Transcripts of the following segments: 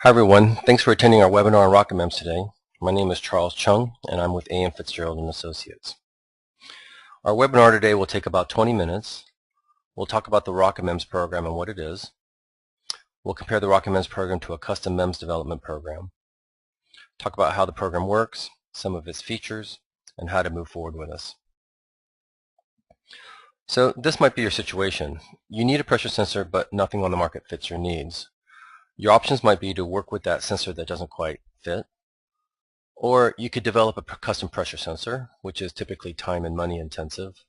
Hi everyone, thanks for attending our webinar on RocketMEMS today. My name is Charles Chung and I'm with A.M. Fitzgerald & Associates. Our webinar today will take about 20 minutes. We'll talk about the RocketMEMS program and what it is. We'll compare the RocketMEMS program to a custom MEMS development program. Talk about how the program works, some of its features, and how to move forward with us. So this might be your situation. You need a pressure sensor, but nothing on the market fits your needs. Your options might be to work with that sensor that doesn't quite fit, or you could develop a custom pressure sensor, which is typically time and money intensive,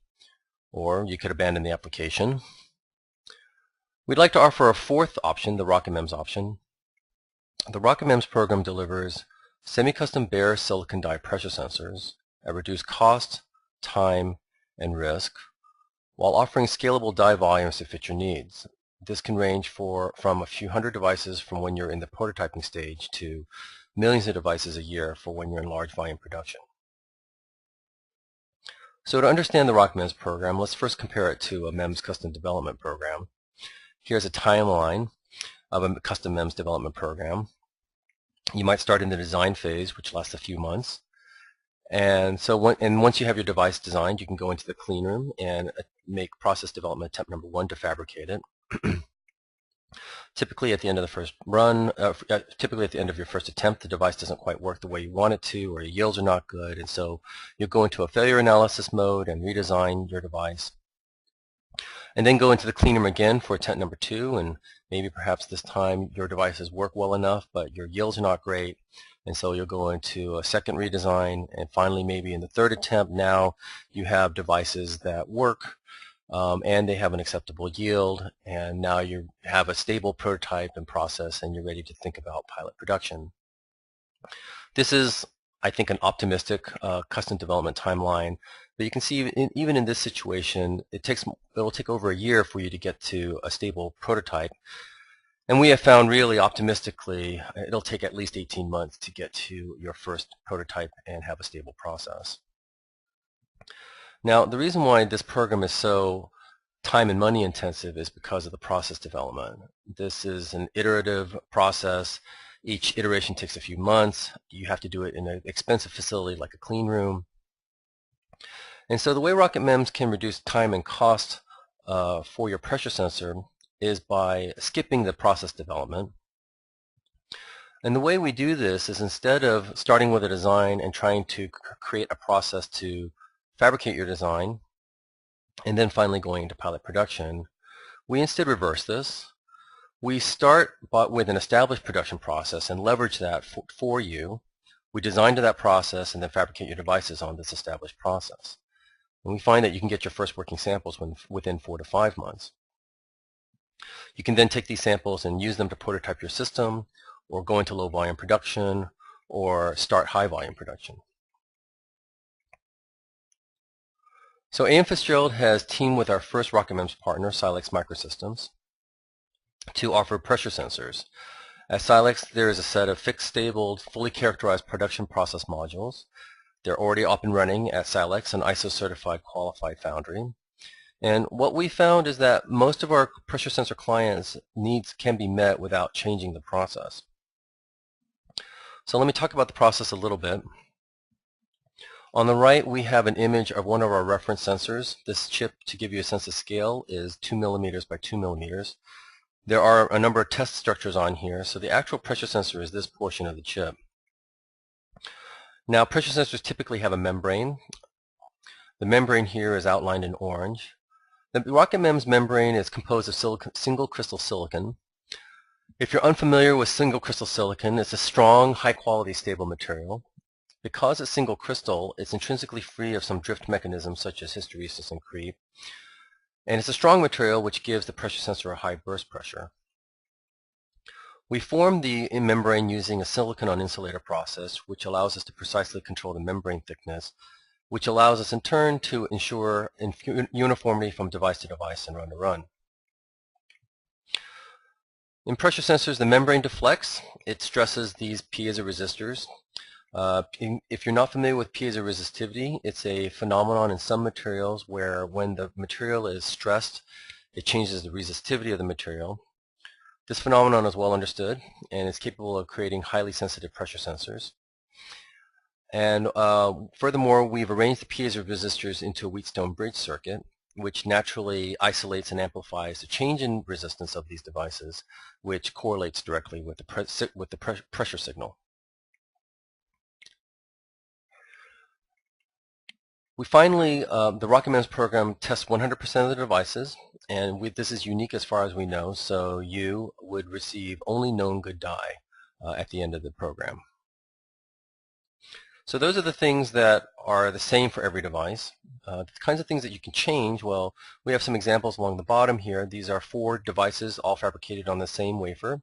or you could abandon the application. We'd like to offer a fourth option, the RocketMEMS option. The RocketMEMS program delivers semi-custom bare silicon die pressure sensors at reduced cost, time, and risk, while offering scalable die volumes to fit your needs. This can range from a few hundred devices from when you're in the prototyping stage to millions of devices a year for when you're in large volume production. So to understand the RocketMEMS program, let's first compare it to a MEMS custom development program. Here's a timeline of a custom MEMS development program. You might start in the design phase, which lasts a few months. And so once you have your device designed, you can go into the clean room and make process development attempt number 1 to fabricate it. Typically at the end of the first run, typically at the end of your first attempt, the device doesn't quite work the way you want it to, or your yields are not good, and so you'll go into a failure analysis mode and redesign your device. And then go into the clean room again for attempt number 2, and maybe perhaps this time your devices work well enough, but your yields are not great, and so you'll go into a second redesign, and finally maybe in the third attempt now you have devices that work, and they have an acceptable yield, and now you have a stable prototype and process and you're ready to think about pilot production. This is, I think, an optimistic custom development timeline, but you can see even in this situation it will take over a year for you to get to a stable prototype, and we have found really optimistically it'll take at least 18 months to get to your first prototype and have a stable process. Now, the reason why this program is so time and money intensive is because of the process development. This is an iterative process. Each iteration takes a few months. You have to do it in an expensive facility like a clean room. And so the way RocketMEMS can reduce time and cost for your pressure sensor is by skipping the process development. And the way we do this is, instead of starting with a design and trying to create a process to fabricate your design and then finally going into pilot production, we instead reverse this. We start with an established production process and leverage that for you. We design to that process and then fabricate your devices on this established process. And we find that you can get your first working samples within 4 to 5 months. You can then take these samples and use them to prototype your system, or go into low volume production, or start high volume production. So A.M. Fitzgerald has teamed with our first RocketMEMS partner, Silex Microsystems, to offer pressure sensors. At Silex, there is a set of fixed, stable, fully characterized production process modules. They're already up and running at Silex, an ISO-certified qualified foundry. And what we found is that most of our pressure sensor clients' needs can be met without changing the process. So let me talk about the process a little bit. On the right, we have an image of one of our reference sensors. This chip, to give you a sense of scale, is 2 millimeters by 2 millimeters. There are a number of test structures on here, so the actual pressure sensor is this portion of the chip. Now, pressure sensors typically have a membrane. The membrane here is outlined in orange. The RocketMEMS membrane is composed of single crystal silicon. If you're unfamiliar with single crystal silicon, it's a strong, high-quality, stable material. Because it's single crystal, it's intrinsically free of some drift mechanisms such as hysteresis and creep. And it's a strong material which gives the pressure sensor a high burst pressure. We form the membrane using a silicon on insulator process, which allows us to precisely control the membrane thickness, which allows us in turn to ensure uniformity from device to device and run to run. In pressure sensors, the membrane deflects. It stresses these piezoresistors. If you're not familiar with piezoresistivity, it's a phenomenon in some materials where when the material is stressed, it changes the resistivity of the material. This phenomenon is well understood and is capable of creating highly sensitive pressure sensors. And furthermore, we've arranged the piezo resistors into a Wheatstone bridge circuit, which naturally isolates and amplifies the change in resistance of these devices, which correlates directly with the pressure signal. We finally, the RocketMEMS program tests 100% of the devices, and this is unique as far as we know, so you would receive only known good die at the end of the program. So those are the things that are the same for every device. The kinds of things that you can change, well, we have some examples along the bottom here. These are 4 devices all fabricated on the same wafer.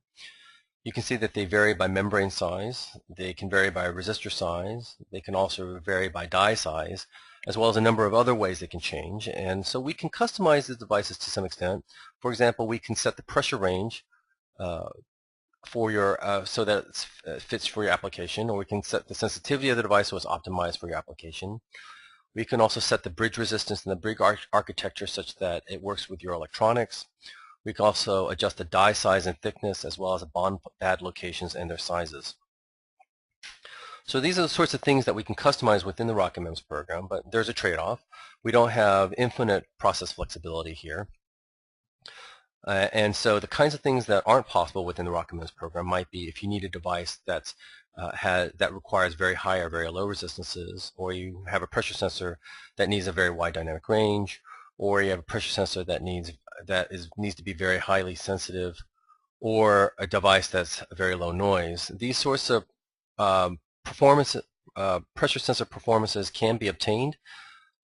You can see that they vary by membrane size, they can vary by resistor size, they can also vary by die size, as well as a number of other ways they can change. And so we can customize the devices to some extent. For example, we can set the pressure range for your so that it fits for your application, or we can set the sensitivity of the device so it's optimized for your application. We can also set the bridge resistance and the bridge architecture such that it works with your electronics. We can also adjust the die size and thickness as well as the bond pad locations and their sizes. So these are the sorts of things that we can customize within the RocketMEMS program, but there's a trade-off. We don't have infinite process flexibility here. And so the kinds of things that aren't possible within the RocketMEMS program might be if you need a device that requires very high or very low resistances, or you have a pressure sensor that needs a very wide dynamic range, or you have a pressure sensor that needs to be very highly sensitive, or a device that's very low noise. These sorts of pressure sensor performances can be obtained,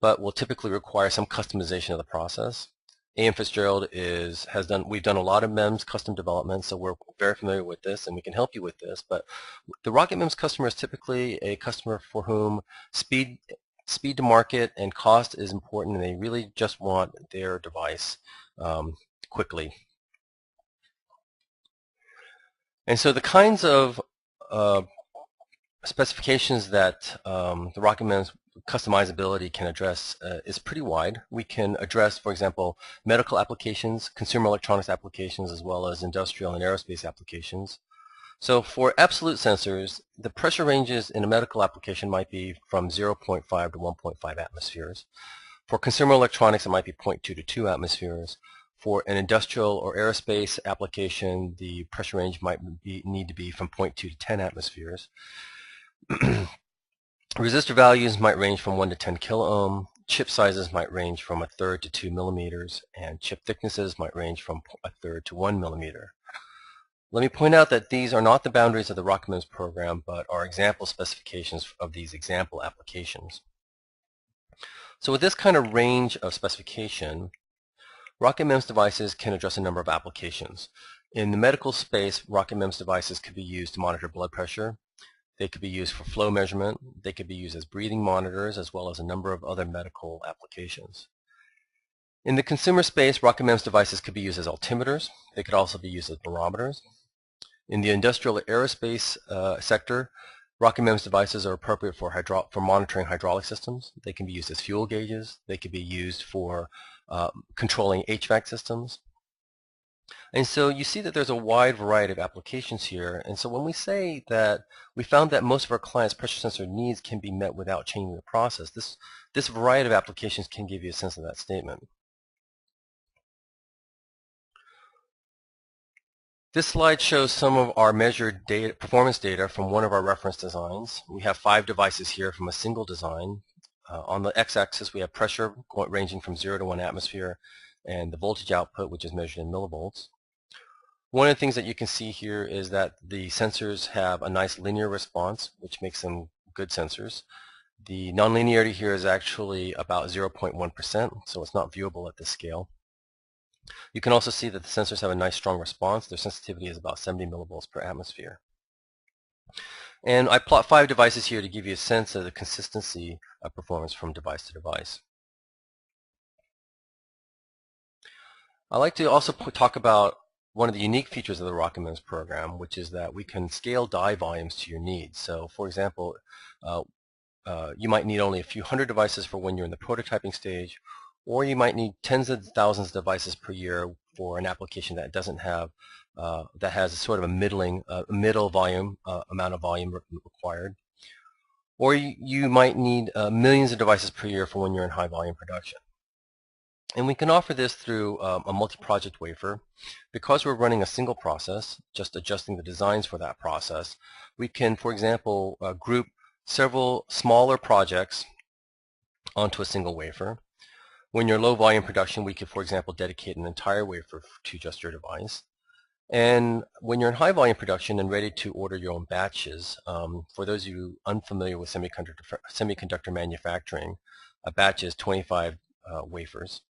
but will typically require some customization of the process. A.M. Fitzgerald we've done a lot of MEMS custom development, so we're very familiar with this and we can help you with this. But the RocketMEMS customer is typically a customer for whom speed to market and cost is important, and they really just want their device quickly. And so the kinds of specifications that the RocketMEMS customizability can address is pretty wide. We can address, for example, medical applications, consumer electronics applications, as well as industrial and aerospace applications. So for absolute sensors, the pressure ranges in a medical application might be from 0.5 to 1.5 atmospheres. For consumer electronics, it might be 0.2 to 2 atmospheres. For an industrial or aerospace application, the pressure range might need to be from 0.2 to 10 atmospheres. Resistor values might range from 1 to 10 kiloohm. Chip sizes might range from 1/3 to 2 millimeters, and chip thicknesses might range from 1/3 to 1 millimeter. Let me point out that these are not the boundaries of the RocketMEMS program, but are example specifications of these example applications. So with this kind of range of specification, RocketMEMS devices can address a number of applications. In the medical space, RocketMEMS devices could be used to monitor blood pressure. They could be used for flow measurement. They could be used as breathing monitors, as well as a number of other medical applications. In the consumer space, RocketMEMS devices could be used as altimeters. They could also be used as barometers. In the industrial aerospace sector, RocketMEMS devices are appropriate for monitoring hydraulic systems. They can be used as fuel gauges. They could be used for controlling HVAC systems. And so you see that there's a wide variety of applications here. And so when we say that we found that most of our clients' pressure sensor needs can be met without changing the process, this variety of applications can give you a sense of that statement. This slide shows some of our measured performance data from one of our reference designs. We have 5 devices here from a single design. On the x-axis, we have pressure ranging from 0 to 1 atmosphere, and the voltage output, which is measured in millivolts. One of the things that you can see here is that the sensors have a nice linear response, which makes them good sensors. The nonlinearity here is actually about 0.1%, so it's not viewable at this scale. You can also see that the sensors have a nice strong response. Their sensitivity is about 70 millivolts per atmosphere. And I plot 5 devices here to give you a sense of the consistency of performance from device to device. I'd like to also talk about one of the unique features of the RocketMEMS program, which is that we can scale die volumes to your needs. So for example, you might need only a few hundred devices for when you're in the prototyping stage, or you might need tens of thousands of devices per year for an application that doesn't have that has sort of a middle volume amount of volume required. Or you might need millions of devices per year for when you're in high volume production. And we can offer this through a multi-project wafer. Because we're running a single process, just adjusting the designs for that process, we can, for example, group several smaller projects onto a single wafer. When you're low volume production, we could, for example, dedicate an entire wafer to just your device. And when you're in high volume production and ready to order your own batches, for those of you unfamiliar with semiconductor manufacturing, a batch is 25 wafers.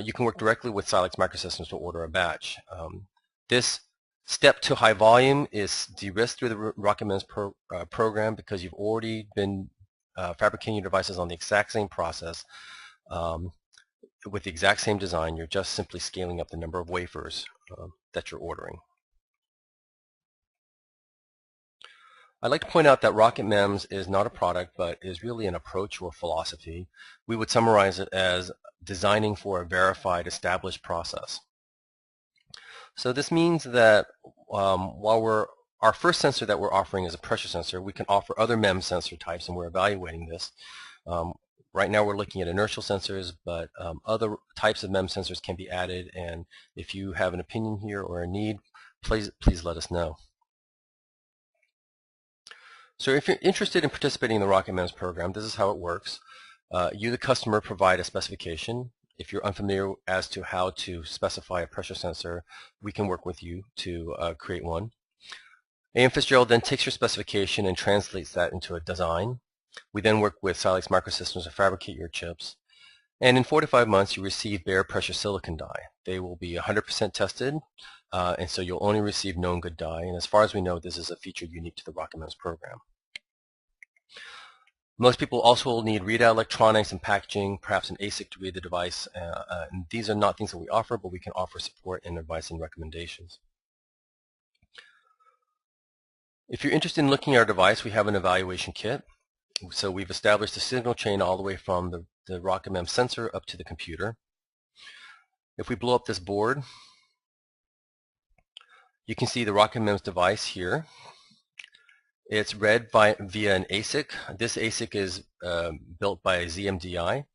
You can work directly with Silex Microsystems to order a batch. This step to high volume is de-risked through the RocketMEMS program because you've already been fabricating your devices on the exact same process with the exact same design. You're just simply scaling up the number of wafers that you're ordering. I'd like to point out that RocketMEMS is not a product, but is really an approach or philosophy. We would summarize it as designing for a verified, established process. So this means that while our first sensor that we're offering is a pressure sensor, we can offer other MEMS sensor types, and we're evaluating this. Right now we're looking at inertial sensors, but other types of MEMS sensors can be added, and if you have an opinion here or a need, please let us know. So if you're interested in participating in the RocketMEMS program, this is how it works. You, the customer, provide a specification. If you're unfamiliar as to how to specify a pressure sensor, we can work with you to create one. A.M. Fitzgerald then takes your specification and translates that into a design. We then work with Silex Microsystems to fabricate your chips. And in 4 to 5 months, you receive bare pressure silicon die. They will be 100% tested, and so you'll only receive known good die. And as far as we know, this is a feature unique to the RocketMEMS program. Most people also will need readout electronics and packaging, perhaps an ASIC to read the device. And these are not things that we offer, but we can offer support and advice and recommendations. If you're interested in looking at our device, we have an evaluation kit. So we've established a signal chain all the way from the RocketMEMS sensor up to the computer. If we blow up this board, you can see the RocketMEMS device here. It's read via an ASIC. This ASIC is built by ZMDI.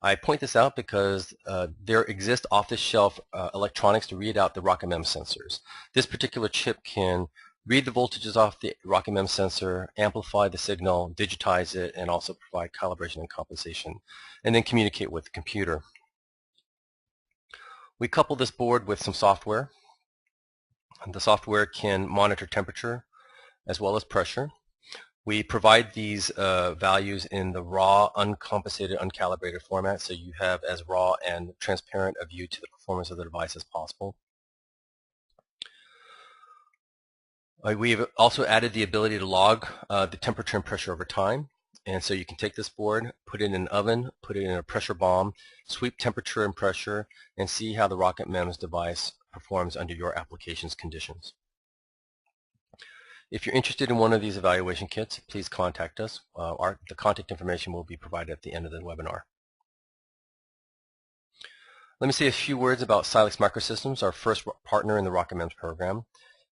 I point this out because there exist off-the-shelf electronics to read out the RocketMEMS sensors. This particular chip can read the voltages off the RocketMEMS sensor, amplify the signal, digitize it, and also provide calibration and compensation, and then communicate with the computer. We couple this board with some software. The software can monitor temperature as well as pressure. We provide these values in the raw, uncompensated, uncalibrated format, so you have as raw and transparent a view to the performance of the device as possible. We've also added the ability to log the temperature and pressure over time. And so you can take this board, put it in an oven, put it in a pressure bomb, sweep temperature and pressure, and see how the RocketMEMS device performs under your application's conditions. If you're interested in one of these evaluation kits, please contact us. The contact information will be provided at the end of the webinar. Let me say a few words about Silex Microsystems, our first partner in the RocketMEMS program.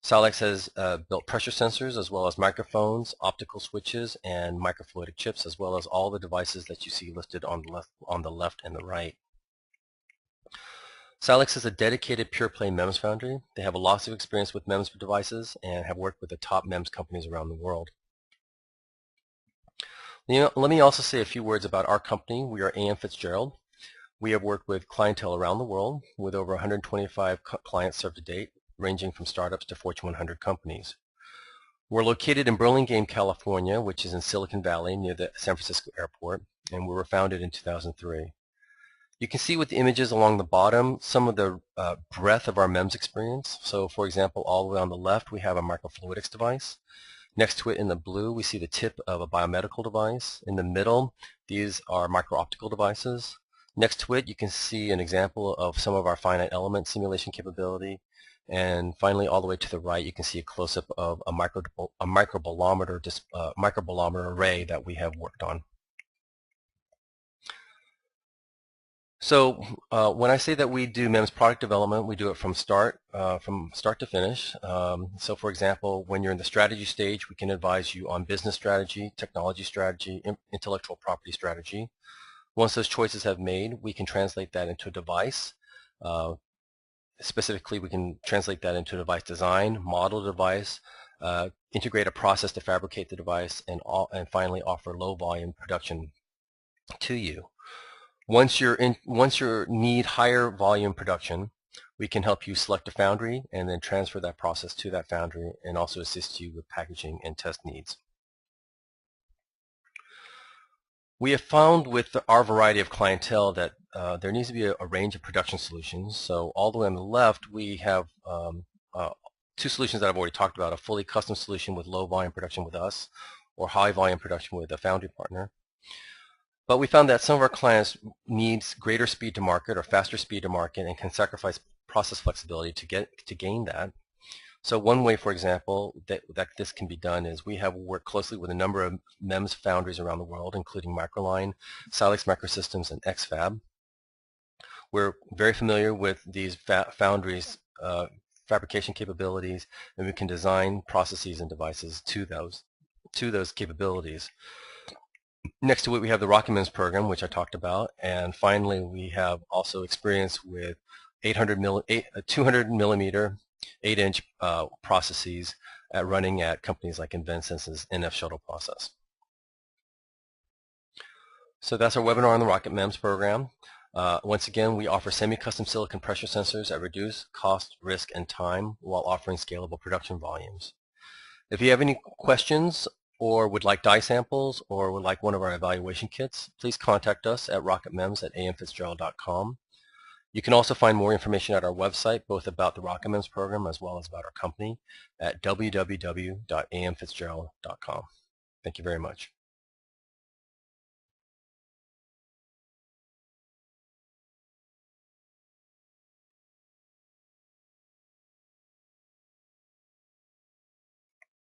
Silex has built pressure sensors as well as microphones, optical switches, and microfluidic chips, as well as all the devices that you see listed on the left and the right. Silex is a dedicated pure-play MEMS foundry. They have a lot of experience with MEMS devices and have worked with the top MEMS companies around the world. Let me also say a few words about our company. We are A.M. Fitzgerald. We have worked with clientele around the world with over 125 clients served to date, ranging from startups to Fortune 100 companies. We're located in Burlingame, California, which is in Silicon Valley near the San Francisco airport, and we were founded in 2003. You can see with the images along the bottom some of the breadth of our MEMS experience. So for example, all the way on the left we have a microfluidics device. Next to it in the blue we see the tip of a biomedical device. In the middle these are micro-optical devices. Next to it you can see an example of some of our finite element simulation capability. And finally, all the way to the right, you can see a close-up of a microbolometer array that we have worked on. So when I say that we do MEMS product development, we do it from start to finish. So for example, when you're in the strategy stage, we can advise you on business strategy, technology strategy, intellectual property strategy. Once those choices have made, we can translate that into a device. Specifically, we can translate that into device design, model the device, integrate a process to fabricate the device, and finally offer low volume production to you. Once you need higher volume production, we can help you select a foundry and then transfer that process to that foundry and also assist you with packaging and test needs. We have found with our variety of clientele that there needs to be a range of production solutions. So all the way on the left, we have two solutions that I've already talked about: a fully custom solution with low volume production with us, or high volume production with a foundry partner. But we found that some of our clients needs greater speed to market or faster speed to market and can sacrifice process flexibility to gain that. So one way, for example, that this can be done is we have worked closely with a number of MEMS foundries around the world, including Microline, Silex Microsystems, and XFAB. We're very familiar with these foundries' fabrication capabilities, and we can design processes and devices to those capabilities. Next to it, we have the RocketMEMS program, which I talked about, and finally, we have also experience with 200 millimeter 8-inch processes running at companies like InvenSense's NF shuttle process. So that's our webinar on the RocketMEMS program. Once again, we offer semi-custom silicon pressure sensors at reduced cost, risk, and time while offering scalable production volumes. If you have any questions or would like die samples or would like one of our evaluation kits, please contact us at rocketmems@amfitzgerald.com. You can also find more information at our website, both about the RocketMEMS program as well as about our company at www.amfitzgerald.com. Thank you very much.